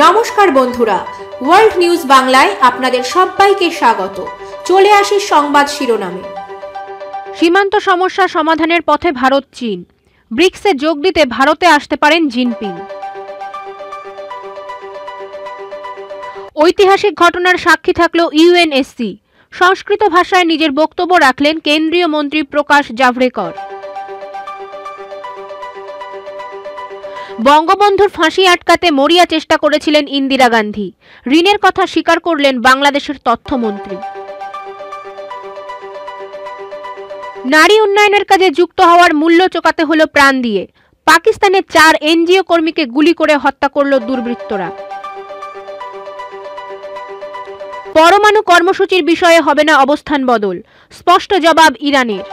নমস্কার বন্ধুরা, world news বাংলায় আপনাদের সবাইকে স্বাগত। চলে আসি সংবাদ শিরোনামে। সীমান্ত সমস্যা সমাধানের পথে ভারত চীন। ব্রিক্সে যোগ দিতে ভারতে আসতে পারেন জিনপিং। ঐতিহাসিক ঘটনার সাক্ষী থাকল ইউএনএসসি। সংস্কৃত ভাষায় নিজের বক্তব্য রাখলেন কেন্দ্রীয় মন্ত্রী প্রকাশ জাভড়েকর। বঙ্গবন্ধুর ফাঁসি আটকাতে মরিয়া চেষ্টা করেছিলেন ইন্দিরা গান্ধী। ঋণের কথা স্বীকার করলেন বাংলাদেশের তথ্যমন্ত্রী। নারী উন্নয়নের কাজে যুক্ত হওয়ার মূল্য চোকাতে হলো প্রাণ দিয়ে। পাকিস্তানের 4 এনজিও কর্মীকে গুলি করে হত্যা করল দুর্বৃত্তরা। পরমাণু কর্মসূচির বিষয়ে হবে না অবস্থান বদল, স্পষ্ট জবাব ইরানের।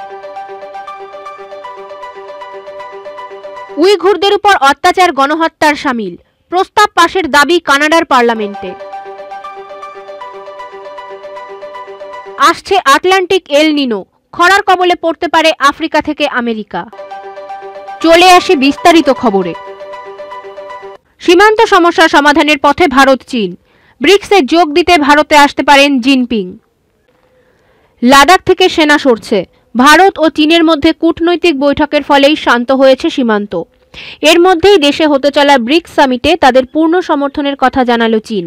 উইঘুরদের উপর অত্যাচার গণহত্যার শামিল, প্রস্তাব পাশের দাবি কানাডার পার্লামেন্টে। আসছে আটলান্টিক এল নিনো, খরার কবলে পড়তে পারে আফ্রিকা থেকে আমেরিকা। চলে আসে বিস্তারিত খবরে। সীমান্ত সমস্যা সমাধানের পথে ভারত চীন। ব্রিক্সে যোগ দিতে ভারতে আসতে পারেন জিনপিং। লাদাখ থেকে সেনা সরছে। ভারত ও চীনের মধ্যে কূটনৈতিক বৈঠকের ফলেই শান্ত হয়েছে সীমান্ত। এর মধ্যেই দেশে হতে চলা ব্রিক্স সামিটে তাদের পূর্ণ সমর্থনের কথা জানালো চীন।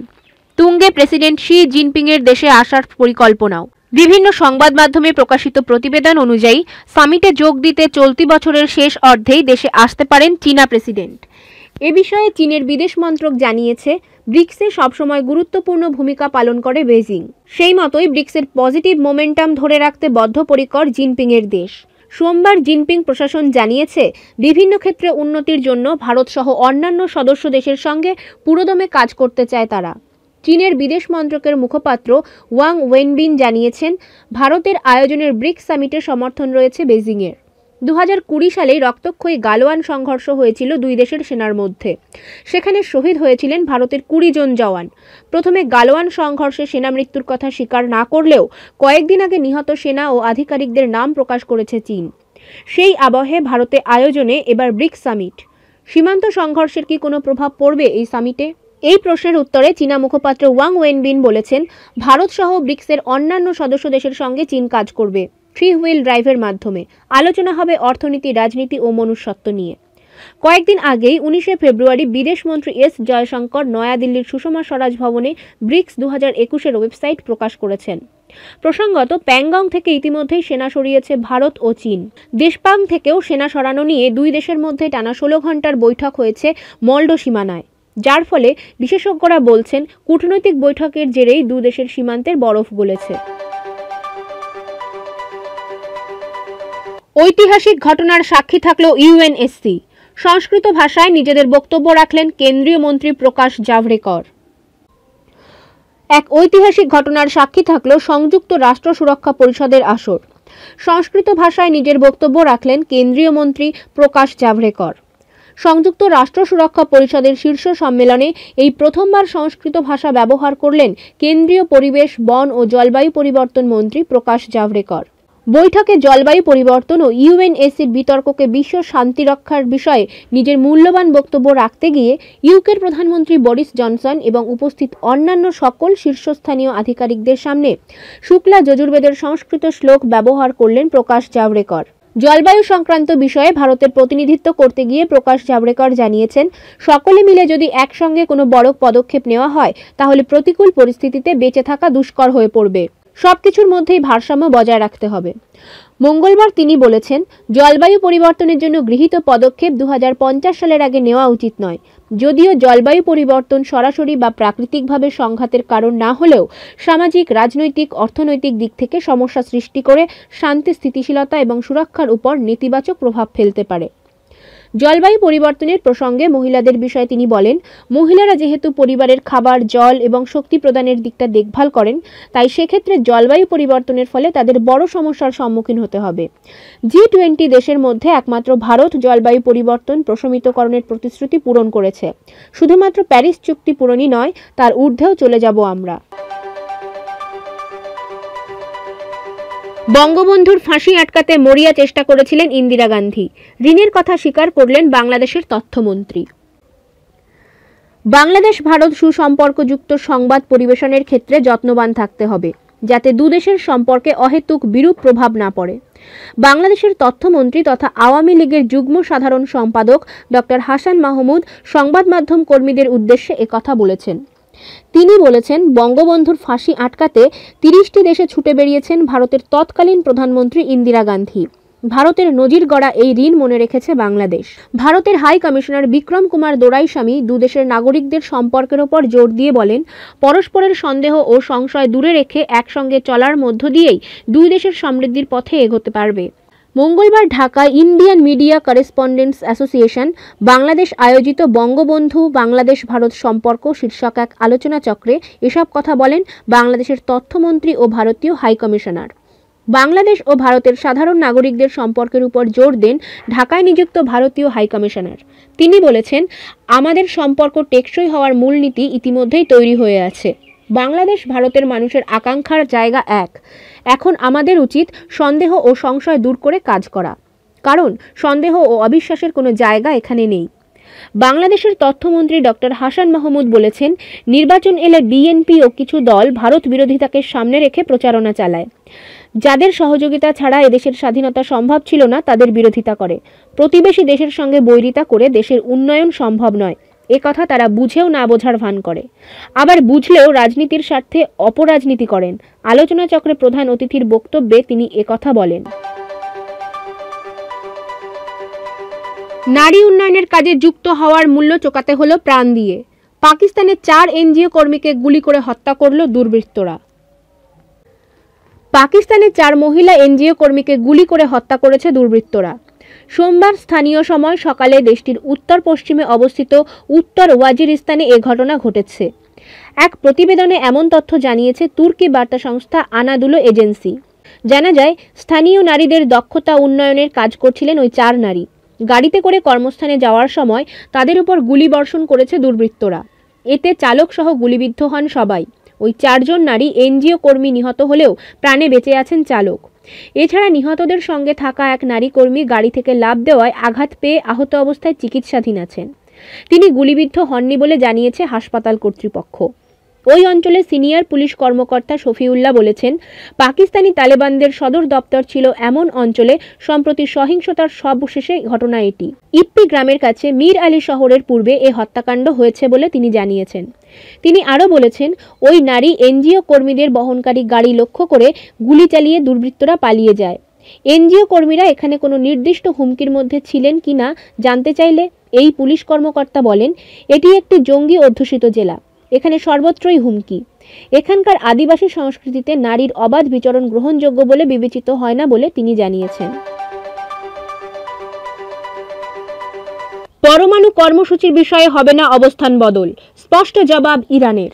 তুঙ্গে প্রেসিডেন্ট শি জিনপিংয়ের দেশে আসার পরিকল্পনাও। বিভিন্ন সংবাদ মাধ্যমে প্রকাশিত প্রতিবেদন অনুযায়ী সামিটে যোগ দিতে চলতি বছরের শেষ অর্ধেই দেশে আসতে পারেন চীনা প্রেসিডেন্ট। এ বিষয়ে চীনের বিদেশ মন্ত্রক জানিয়েছে, ব্রিক্সে সবসময় গুরুত্বপূর্ণ ভূমিকা পালন করে বেজিং। সেই মতোই ব্রিক্সের পজিটিভ মোমেন্টাম ধরে রাখতে বদ্ধপরিকর জিনপিংয়ের দেশ। সোমবার জিনপিং প্রশাসন জানিয়েছে, বিভিন্ন ক্ষেত্রে উন্নতির জন্য ভারত সহ অন্যান্য সদস্য দেশের সঙ্গে পুরোদমে কাজ করতে চায় তারা। চীনের বিদেশ মন্ত্রকের মুখপাত্র ওয়াং ওয়েনবিন জানিয়েছেন, ভারতের আয়োজনের ব্রিক্স সামিটের সমর্থন রয়েছে বেজিংয়ের। 2020 সালে রক্তক্ষয়ী গালওয়ান সংঘর্ষ হয়েছিল দুই দেশের সেনার মধ্যে। সেখানে শহীদ হয়েছিলেন ভারতের 20 জন জওয়ান। প্রথমে গালওয়ান সংঘর্ষে সেনা মৃত্যুর কথা স্বীকার না করলেও কয়েকদিন আগে নিহত সেনা ও আধিকারিকদের নাম প্রকাশ করেছে চীন। সেই আবহে ভারতে আয়োজনে এবার ব্রিক্স সামিট। সীমান্ত সংঘর্ষের কি কোনো প্রভাব পড়বে এই সামিটে? এই প্রশ্নের উত্তরে চীনা মুখপাত্র ওয়াং ওয়েনবিন বলেছেন, ভারত সহ ব্রিক্সের অন্যান্য সদস্য দেশের সঙ্গে চীন কাজ করবে 3 হুইল ড্রাইভের মাধ্যমে। আলোচনা হবে অর্থনীতি, রাজনীতি ও মনুষ্যত্ব নিয়ে। কয়েকদিন আগেই 19শে ফেব্রুয়ারি বিদেশমন্ত্রী এস জয়শঙ্কর নয়াদিল্লির সুষমা স্বরাজ ভবনে ব্রিক্স 2021-এর ওয়েবসাইট প্রকাশ করেছেন। প্রসঙ্গত, প্যাংগং থেকে ইতিমধ্যেই সেনা সরিয়েছে ভারত ও চীন। দেশপাং থেকেও সেনা সরানো নিয়ে দুই দেশের মধ্যে টানা 16 ঘন্টার বৈঠক হয়েছে মলডো সীমানায়, যার ফলে বিশেষজ্ঞরা বলছেন কূটনৈতিক বৈঠকের জেরেই দু দেশের সীমান্তের বরফ গলেছে। ঐতিহাসিক ঘটনার সাক্ষী থাকল ইউএনএসসি। সংস্কৃত ভাষায় নিজেদের বক্তব্য রাখলেন কেন্দ্রীয় মন্ত্রী প্রকাশ জাভড়েকর। এক ঐতিহাসিক ঘটনার সাক্ষী থাকল সংযুক্ত রাষ্ট্র সুরক্ষা পরিষদের আসর। সংস্কৃত ভাষায় নিজের বক্তব্য রাখলেন কেন্দ্রীয় মন্ত্রী প্রকাশ জাভড়েকর। সংযুক্ত রাষ্ট্র সুরক্ষা পরিষদের শীর্ষ সম্মেলনে এই প্রথমবার সংস্কৃত ভাষা ব্যবহার করলেন কেন্দ্রীয় পরিবেশ, বন ও জলবায়ু পরিবর্তন মন্ত্রী প্রকাশ জাভড়েকর। বৈঠকে জলবায়ু পরিবর্তন ও ইউএনএসসির বিতর্ককে বিশ্ব শান্তি রক্ষার বিষয়ে নিজের মূল্যবান বক্তব্য রাখতে গিয়ে ইউকের প্রধানমন্ত্রী বরিস জনসন এবং উপস্থিত অন্যান্য সকল শীর্ষস্থানীয় আধিকারিকদের সামনে শুক্লা যজুর্বেদের সংস্কৃত শ্লোক ব্যবহার করলেন প্রকাশ জাভড়েকর। জলবায়ু সংক্রান্ত বিষয়ে ভারতের প্রতিনিধিত্ব করতে গিয়ে প্রকাশ জাভড়েকর জানিয়েছেন, সকলে মিলে যদি একসঙ্গে কোনো বড় পদক্ষেপ নেওয়া হয় তাহলে প্রতিকূল পরিস্থিতিতে বেঁচে থাকা দুষ্কর হয়ে পড়বে। সবকিছুর মধ্যেই ভারসাম্য বজায় রাখতে হবে। মঙ্গলবার তিনি বলেছেন, জলবায়ু পরিবর্তনের জন্য গৃহীত পদক্ষেপ 2050 সালের আগে নেওয়া উচিত নয়। যদিও জলবায়ু পরিবর্তন সরাসরি বা প্রাকৃতিকভাবে সংঘাতের কারণ না হলেও সামাজিক, রাজনৈতিক, অর্থনৈতিক দিক থেকে সমস্যা সৃষ্টি করে শান্তি, স্থিতিশীলতা এবং সুরক্ষার উপর নেতিবাচক প্রভাব ফেলতে পারে। জলবায়ু পরিবর্তনের প্রসঙ্গে মহিলাদের বিষয়ে তিনি বলেন, মহিলারা যেহেতু পরিবারের খাবার, জল এবং শক্তি প্রদানের দিকটা দেখভাল করেন, তাই সেক্ষেত্রে জলবায়ু পরিবর্তনের ফলে তাদের বড় সমস্যার সম্মুখীন হতে হবে। G20 দেশের মধ্যে একমাত্র ভারত জলবায়ু পরিবর্তন প্রশমিতকরণের প্রতিশ্রুতি পূরণ করেছে। শুধুমাত্র প্যারিস চুক্তি পূরণই নয়, তার ঊর্ধ্বেও চলে যাব আমরা। বঙ্গবন্ধুর ফাঁসি আটকাতে মরিয়া চেষ্টা করেছিলেন ইন্দিরা গান্ধী। ঋণের কথা স্বীকার করলেন বাংলাদেশের তথ্যমন্ত্রী। বাংলাদেশ ভারত সুসম্পর্কযুক্ত সংবাদ পরিবেশনের ক্ষেত্রে যত্নবান থাকতে হবে, যাতে দুদেশের সম্পর্কে অহেতুক বিরূপ প্রভাব না পড়ে। বাংলাদেশের তথ্যমন্ত্রী তথা আওয়ামী লীগের যুগ্ম সাধারণ সম্পাদক ডক্টর হাসান মাহমুদ সংবাদ মাধ্যম কর্মীদের উদ্দেশ্যে একথা বলেছেন। তিনি বলেছেন, বঙ্গবন্ধুর ফাঁসি আটকাতে 30টি দেশে ছুটে বেরিয়েছেন ভারতের তৎকালীন প্রধানমন্ত্রী ইন্দিরা গান্ধী। ভারতের নজির গড়া এই ঋণ মনে রেখেছে বাংলাদেশ। ভারতের হাই কমিশনার বিক্রম কুমার দোরাইস্বামী দুদেশের নাগরিকদের সম্পর্কের ওপর জোর দিয়ে বলেন, পরস্পরের সন্দেহ ও সংশয় দূরে রেখে একসঙ্গে চলার মধ্য দিয়েই দুই দেশের সমৃদ্ধির পথে এগোতে পারবে। মঙ্গলবার ঢাকায় Indian media correspondents association Bangladesh আয়োজিত বঙ্গবন্ধু বাংলাদেশ ভারত সম্পর্ক শীর্ষক এক আলোচনা চক্রে এসব কথা বলেন বাংলাদেশের তথ্যমন্ত্রী ও ভারতীয় হাই কমিশনার। বাংলাদেশ ও ভারতের সাধারণ নাগরিকদের সম্পর্কের উপর জোর দেন ঢাকায় নিযুক্ত ভারতীয় হাই কমিশনার। তিনি বলেছেন, আমাদের সম্পর্ক টেকসই হওয়ার মূলনীতি ইতিমধ্যেই তৈরি হয়ে আছে। বাংলাদেশ ভারতের মানুষের আকাঙ্ক্ষার জায়গা এক। এখন আমাদের উচিত সন্দেহ ও সংশয় দূর করে কাজ করা, কারণ সন্দেহ ও অবিশ্বাসের কোনো জায়গা এখানে নেই। বাংলাদেশের তথ্যমন্ত্রী ডক্টর হাসান মাহমুদ বলেছেন, নির্বাচন এলে বিএনপি ও কিছু দল ভারত বিরোধিতাকে সামনে রেখে প্রচারণা চালায়। যাদের সহযোগিতা ছাড়া এদেশের স্বাধীনতা সম্ভব ছিল না, তাদের বিরোধিতা করে। প্রতিবেশী দেশের সঙ্গে বৈরিতা করে দেশের উন্নয়ন সম্ভব নয়, এ কথা তারা বুঝেও না বোঝার ভান করে। আবার বুঝলেও রাজনীতির স্বার্থে অপরাজনীতি করেন। আলোচনা চক্রে প্রধান অতিথির বক্তব্যে তিনি একথা বলেন। নারী উন্নয়নের কাজে যুক্ত হওয়ার মূল্য চোকাতে হলো প্রাণ দিয়ে। পাকিস্তানের 4 এনজিও কর্মীকে গুলি করে হত্যা করল দুর্বৃত্তরা। পাকিস্তানের 4 মহিলা এনজিও কর্মীকে গুলি করে হত্যা করেছে দুর্বৃত্তরা। সোমবার স্থানীয় সময় সকালে দেশটির উত্তর পশ্চিমে অবস্থিত উত্তর ওয়াজিরিস্তানে এ ঘটনা ঘটেছে। এক প্রতিবেদনে এমন তথ্য জানিয়েছে তুর্কি বার্তা সংস্থা আনাদুলো এজেন্সি। জানা যায়, স্থানীয় নারীদের দক্ষতা উন্নয়নের কাজ করছিলেন ওই 4 নারী। গাড়িতে করে কর্মস্থানে যাওয়ার সময় তাদের উপর গুলি বর্ষণ করেছে দুর্বৃত্তরা। এতে চালক সহ গুলিবিদ্ধ হন সবাই। ওই 4 জন নারী এনজিও কর্মী নিহত হলেও প্রাণে বেঁচে আছেন চালক। এছাড়া নিহতদের সঙ্গে থাকা এক নারী কর্মী গাড়ি থেকে লাফ দেওয়ায় আঘাত পেয়ে আহত অবস্থায় চিকিৎসাধীন আছেন। তিনি গুলিবিদ্ধ হননি বলে জানিয়েছে হাসপাতাল কর্তৃপক্ষ। ওই অঞ্চলের সিনিয়র পুলিশ কর্মকর্তা শফিউল্লাহ বলেছেন, পাকিস্তানি তালেবানদের সদর দপ্তর ছিল এমন অঞ্চলে সম্প্রতি সহিংসতার সবশেষে ঘটনা এটি। ইপ্পি গ্রামের কাছে মীর আলী শহরের পূর্বে এ হত্যাকাণ্ড হয়েছে বলে তিনি জানিয়েছেন। তিনি আরও বলেছেন, ওই নারী এনজিও কর্মীদের বহনকারী গাড়ি লক্ষ্য করে গুলি চালিয়ে দুর্বৃত্তরা পালিয়ে যায়। এনজিও কর্মীরা এখানে কোনো নির্দিষ্ট হুমকির মধ্যে ছিলেন কিনা জানতে চাইলে এই পুলিশ কর্মকর্তা বলেন, এটি একটি জঙ্গি অধ্যুষিত জেলা। এখানে সর্বত্রই হুমকি। এখানকার আদিবাসী সংস্কৃতিতে নারীর অবাধ বিচরণ গ্রহণযোগ্য বলে বিবেচিত হয় না বলে তিনি জানিয়েছেন। পরমাণু কর্মসূচির বিষয়ে হবে না অবস্থান বদল, স্পষ্ট জবাব ইরানের।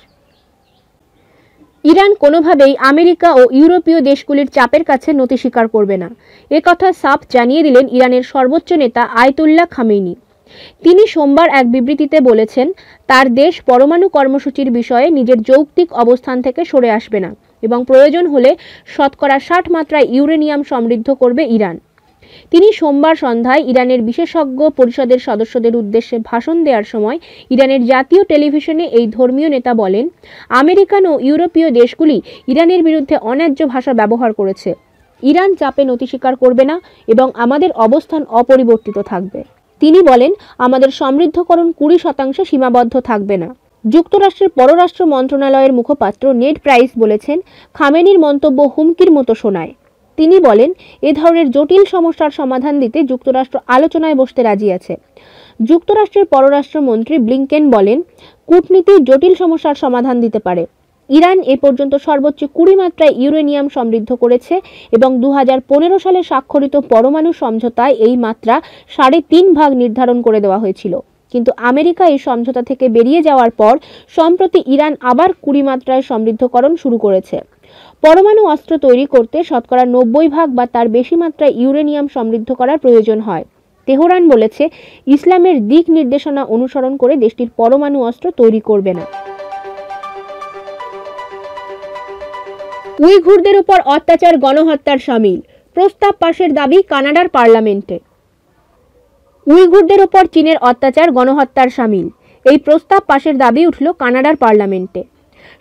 ইরান কোনোভাবেই আমেরিকা ও ইউরোপীয় দেশগুলির চাপের কাছে নতি স্বীকার করবে না, একথা সাফ জানিয়ে দিলেন ইরানের সর্বোচ্চ নেতা আয়াতুল্লাহ খামেনি। তিনি সোমবার এক বিবৃতিতে বলেছেন, তার দেশ পরমাণু কর্মসূচির বিষয়ে নিজের যৌক্তিক অবস্থান থেকে সরে আসবে না এবং প্রয়োজন হলে শতকরা 60 মাত্রায় ইউরেনিয়াম সমৃদ্ধ করবে ইরান। তিনি সোমবার সন্ধ্যায় ইরানের বিশেষজ্ঞ পরিষদের সদস্যদের উদ্দেশ্যে ভাষণ দেওয়ার সময় ইরানের জাতীয় টেলিভিশনে এই ধর্মীয় নেতা বলেন, আমেরিকান ও ইউরোপীয় দেশগুলি ইরানের বিরুদ্ধে অন্যায্য ভাষা ব্যবহার করেছে। ইরান চাপে নতি স্বীকার করবে না এবং আমাদের অবস্থান অপরিবর্তিত থাকবে। তিনি বলেন, আমাদের সমৃদ্ধকরণ 20% সীমাবদ্ধ থাকবে না। যুক্তরাষ্ট্রের পররাষ্ট্র মন্ত্রণালয়ের মুখপাত্র নেড প্রাইস বলেছেন, খামেনির মন্তব্য হুমকির মতো শোনায়। তিনি বলেন, এ ধরনের জটিল সমস্যার সমাধান দিতে যুক্তরাষ্ট্র আলোচনায় বসতে রাজি আছে। যুক্তরাষ্ট্রের পররাষ্ট্রমন্ত্রী ব্লিংকেন বলেন, কূটনীতি জটিল সমস্যার সমাধান দিতে পারে। ইরান এ পর্যন্ত সর্বোচ্চ 20 মাত্রায় ইউরেনিয়াম সমৃদ্ধ করেছে এবং 2015 সালে স্বাক্ষরিত পরমাণু সমঝোতায় এই মাত্রা 3.5 ভাগ নির্ধারণ করে দেওয়া হয়েছিল। কিন্তু আমেরিকা এই সমঝোতা থেকে বেরিয়ে যাওয়ার পর সম্প্রতি ইরান আবার 20 মাত্রায় সমৃদ্ধকরণ শুরু করেছে। পরমাণু অস্ত্র তৈরি করতে শতকরা 90 ভাগ বা তার বেশি মাত্রায় ইউরেনিয়াম সমৃদ্ধ করার প্রয়োজন হয়। তেহরান বলেছে, ইসলামের দিক নির্দেশনা অনুসরণ করে দেশটির পরমাণু অস্ত্র তৈরি করবে না। উইঘুরদের উপর অত্যাচার গণহত্যার শামিল, প্রস্তাব পাশের দাবি কানাডার পার্লামেন্টে। উইঘুরদের উপর চীনের অত্যাচার গণহত্যার শামিল, এই প্রস্তাব পাশের দাবি উঠল কানাডার পার্লামেন্টে।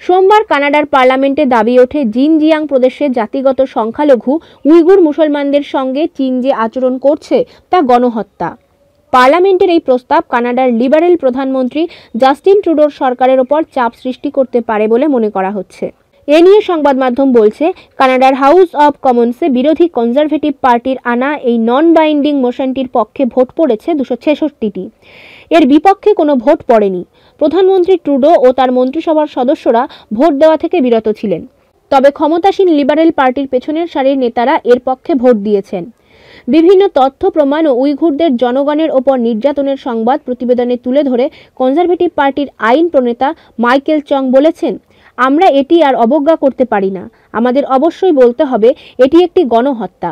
সোমবার কানাডার পার্লামেন্টে দাবি ওঠে জিনজিয়াং প্রদেশের জাতিগত সংখ্যালঘু উইগুর মুসলমানদের সঙ্গে চীন যে আচরণ করছে তা গণহত্যা। পার্লামেন্টের এই প্রস্তাব কানাডার লিবারেল প্রধানমন্ত্রী জাস্টিন ট্রুডোর সরকারের ওপর চাপ সৃষ্টি করতে পারে বলে মনে করা হচ্ছে। এ নিয়ে সংবাদ মাধ্যম বলছে, কানাডার হাউস অব কমন্সে বিরোধী কনজারভেটিভ পার্টির আনা এই নন বাইন্ডিং মোশনটির পক্ষে ভোট পড়েছে 266টি। এর বিপক্ষে কোনো ভোট পড়েনি। প্রধানমন্ত্রী ট্রুডো ও তার মন্ত্রিসভার সদস্যরা ভোট দেওয়া থেকে বিরত ছিলেন। তবে ক্ষমতাসীন লিবারেল পার্টির পেছনের সারির নেতারা এর পক্ষে ভোট দিয়েছেন। বিভিন্ন তথ্য প্রমাণ ও উইঘুরদের জনগণের ওপর নির্যাতনের সংবাদ প্রতিবেদনে তুলে ধরে কনজারভেটিভ পার্টির আইন প্রণেতা মাইকেল চং বলেছেন, আমরা এটি আর অবজ্ঞা করতে পারি না। আমাদের অবশ্যই বলতে হবে এটি একটি গণহত্যা।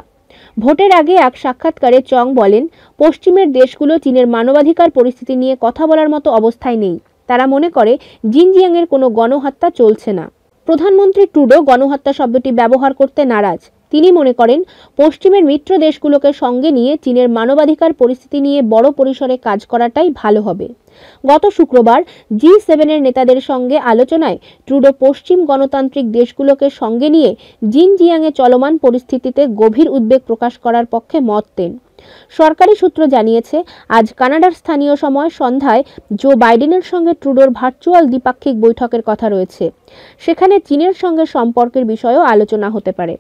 ভোটের আগে এক সাক্ষাৎকারে চং বলেন, পশ্চিমের দেশগুলো চীনের মানবাধিকার পরিস্থিতি নিয়ে কথা বলার মতো অবস্থায় নেই। তারা মনে করে জিনজিয়াংয়ের কোনো গণহত্যা চলছে না। প্রধানমন্ত্রী ট্রুডো গণহত্যা শব্দটি ব্যবহার করতে নারাজ। তিনি মনে করেন পশ্চিমের মিত্র দেশগুলোকে সঙ্গে নিয়ে চীনের মানবাধিকার পরিস্থিতি নিয়ে বড় পরিসরে কাজ করাটাই ভালো হবে। গত শুক্রবার G7-এর নেতাদের সঙ্গে আলোচনায় ট্রুডো পশ্চিম গণতান্ত্রিক দেশগুলোকে সঙ্গে নিয়ে জিনজিয়াংয়ে চলমান পরিস্থিতিতে গভীর উদ্বেগ প্রকাশ করার পক্ষে মত দেন। সরকারি সূত্র জানিয়েছে, আজ কানাডার স্থানীয় সময় সন্ধ্যায় জো বাইডেনের সঙ্গে ট্রুডোর ভার্চুয়াল দ্বিপাক্ষিক বৈঠকের কথা রয়েছে। সেখানে চীনের সঙ্গে সম্পর্কের বিষয়েও আলোচনা হতে পারে।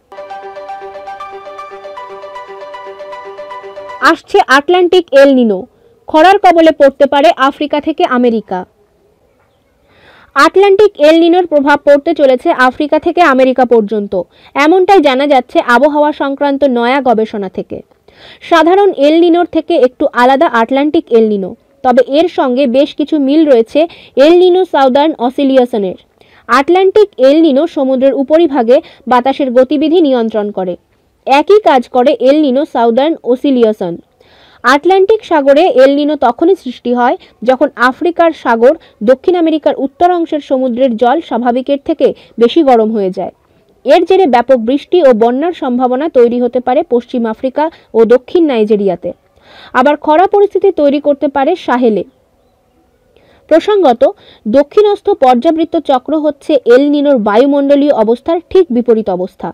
আসছে আটলান্টিক এল নিনো, খরার কবলে পড়তে পারে আফ্রিকা থেকে আমেরিকা। আটলান্টিক এল নিনোর প্রভাব পড়তে চলেছে আফ্রিকা থেকে আমেরিকা পর্যন্ত, এমনটাই জানা যাচ্ছে আবহাওয়া সংক্রান্ত নয়া গবেষণা থেকে। সাধারণ এল নিনোর থেকে একটু আলাদা আটলান্টিক এল নিনো, তবে এর সঙ্গে বেশ কিছু মিল রয়েছে এল নিনো সাউদার্ন অসিলিয়েশনের। আটলান্টিক এল নিনো সমুদ্রের উপরিভাগে বাতাসের গতিবিধি নিয়ন্ত্রণ করে। একই কাজ করে এল নিনো সাউদার্ন অসিলিয়েশন। আটলান্টিক সাগরে এল নিনো তখনই সৃষ্টি হয় যখন আফ্রিকার সাগর দক্ষিণ আমেরিকার উত্তর অংশের সমুদ্রের জল স্বাভাবিকের থেকে বেশি গরম হয়ে যায়। এর জেরে ব্যাপক বৃষ্টি ও বন্যার সম্ভাবনা তৈরি হতে পারে পশ্চিম আফ্রিকা ও দক্ষিণ নাইজেরিয়াতে। আবার খরা পরিস্থিতি তৈরি করতে পারে সাহেলে। প্রসঙ্গত, দক্ষিণস্থ পর্যাবৃত্ত চক্র হচ্ছে এল নিনোর বায়ুমণ্ডলীয় অবস্থার ঠিক বিপরীত অবস্থা।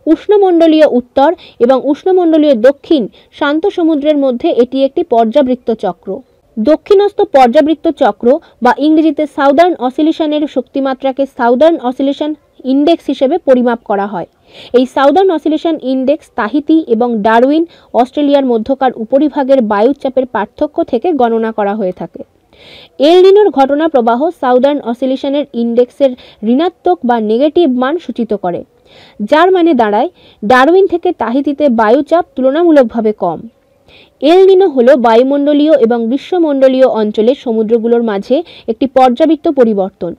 উষ্ণমণ্ডলীয় উত্তর এবং উষ্ণমণ্ডলীয় দক্ষিণ শান্ত সমুদ্রের মধ্যে এটি একটি পর্যাবৃত্ত চক্র। দক্ষিণস্থ পর্যাবৃত্ত চক্র বা ইংরেজিতে সাউদার্ন অসিলেশনের শক্তিমাত্রাকে সাউদার্ন অসিলেশন ইন্ডেক্স হিসেবে পরিমাপ করা হয়। এই সাউদার্ন অসিলেশন ইন্ডেক্স তাহিতি এবং ডারউইন অস্ট্রেলিয়ার মধ্যকার উপরিভাগের বায়ুচাপের পার্থক্য থেকে গণনা করা হয়ে থাকে। এল নিনোর ঘটনা প্রবাহ সাউদার্ন অসিলেশনের ইন্ডেক্সের ঋণাত্মক বা নেগেটিভ মান সূচিত করে, যার মানে দাঁড়ায় ডারউইন থেকে তাহিতিতে বায়ুচাপ তুলনামূলকভাবে কম। এল নিনো হল বায়ুমণ্ডলীয় এবং গ্রীষ্মমণ্ডলীয় অঞ্চলের সমুদ্রগুলোর মাঝে একটি পর্যাবৃত্ত পরিবর্তন।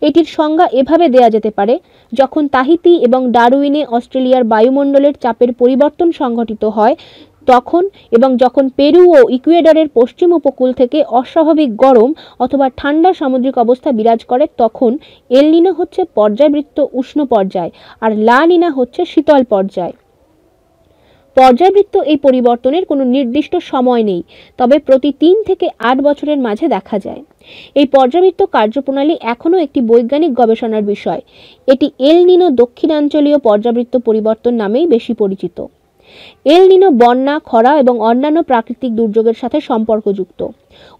এটির সংজ্ঞা এভাবে দেয়া যেতে পারে, যখন তাহিতি এবং ডারউইনে অস্ট্রেলিয়ার বায়ুমণ্ডলের চাপের পরিবর্তন সংঘটিত হয় তখন এবং যখন পেরু ও ইকুয়েডরের পশ্চিম উপকূল থেকে অস্বাভাবিক গরম অথবা ঠান্ডা সামুদ্রিক অবস্থা বিরাজ করে, তখন এল নিনো হচ্ছে পর্যায়বৃত্ত উষ্ণ পর্যায় আর লা নিনা হচ্ছে শীতল পর্যায়। পর্যায়বৃত্ত এই পরিবর্তনের কোনো নির্দিষ্ট সময় নেই, তবে প্রতি 3 থেকে 8 বছরের মাঝে দেখা যায়। এই পর্যাবৃত্ত কার্যপ্রণালী এখনও একটি বৈজ্ঞানিক গবেষণার বিষয়। এটি এল নিনো দক্ষিণাঞ্চলীয় পর্যাবৃত্ত পরিবর্তন নামেই বেশি পরিচিত। এল নিনো বন্যা, খরা এবং অন্যান্য প্রাকৃতিক দুর্যোগের সাথে সম্পর্কযুক্ত।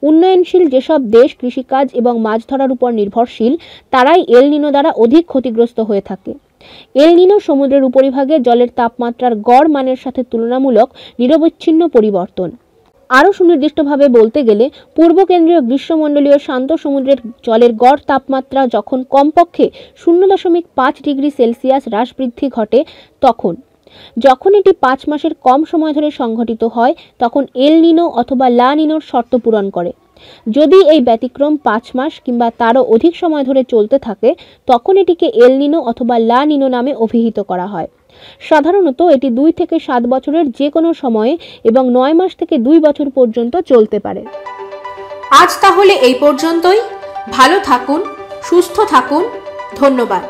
উন্নয়নশীল যেসব দেশ কৃষিকাজ এবং মাছ ধরার উপর নির্ভরশীল, তারাই এল নিনো দ্বারা অধিক ক্ষতিগ্রস্ত হয়ে থাকে। এল নিনো সমুদ্রের উপরিভাগে জলের তাপমাত্রার গড় মানের সাথে তুলনামূলক নিরবচ্ছিন্ন পরিবর্তন। আরও সুনির্দিষ্টভাবে বলতে গেলে, পূর্ব কেন্দ্রীয় গ্রীষ্মমণ্ডলীয় শান্ত সমুদ্রের জলের গড় তাপমাত্রা যখন কমপক্ষে 0.5 ডিগ্রি সেলসিয়াস হ্রাস বৃদ্ধি ঘটে, যখন এটি 5 মাসের কম সময় ধরে সংঘটিত হয়, তখন এল নিনো অথবা লা নিনোর শর্ত পূরণ করে। যদি এই ব্যতিক্রম 5 মাস কিংবা তারও অধিক সময় ধরে চলতে থাকে, তখন এটিকে এল নিনো অথবা লা নিনো নামে অভিহিত করা হয়। সাধারণত এটি 2 থেকে 7 বছরের যে কোনো সময়ে এবং 9 মাস থেকে 2 বছর পর্যন্ত চলতে পারে। আজ তাহলে এই পর্যন্তই। ভালো থাকুন, সুস্থ থাকুন। ধন্যবাদ।